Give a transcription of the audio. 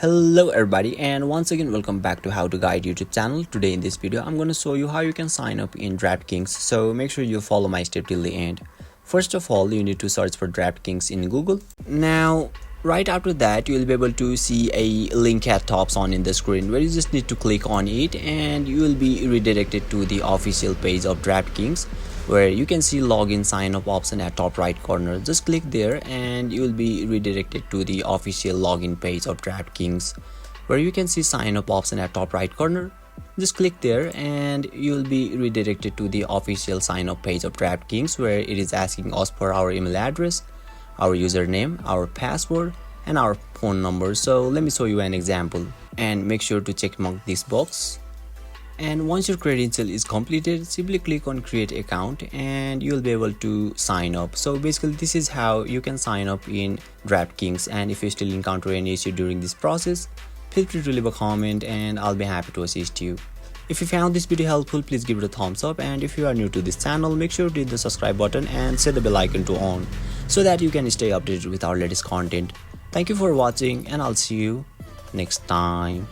Hello everybody, and once again welcome back to How to Guide YouTube channel. Today in this video I'm going to show you how you can sign up in DraftKings, so make sure you follow my step till the end. First of all, you need to search for DraftKings in Google. Now right after that, you will be able to see a link at top on in the screen where you just need to click on it and you will be redirected to the official page of DraftKings, where you can see login sign up option at top right corner. Just click there and you will be redirected to the official login page of DraftKings, where you can see sign up option at top right corner. Just click there and you will be redirected to the official sign up page of DraftKings, where it is asking us for our email address, our username, our password, and our phone number. So let me show you an example, and make sure to check mark this box. And once your credential is completed, simply click on create account and you'll be able to sign up. So basically this is how you can sign up in DraftKings, and if you still encounter any issue during this process, feel free to leave a comment and I'll be happy to assist you. If you found this video helpful, please give it a thumbs up, and if you are new to this channel, make sure to hit the subscribe button and set the bell icon to on so that you can stay updated with our latest content. Thank you for watching and I'll see you next time.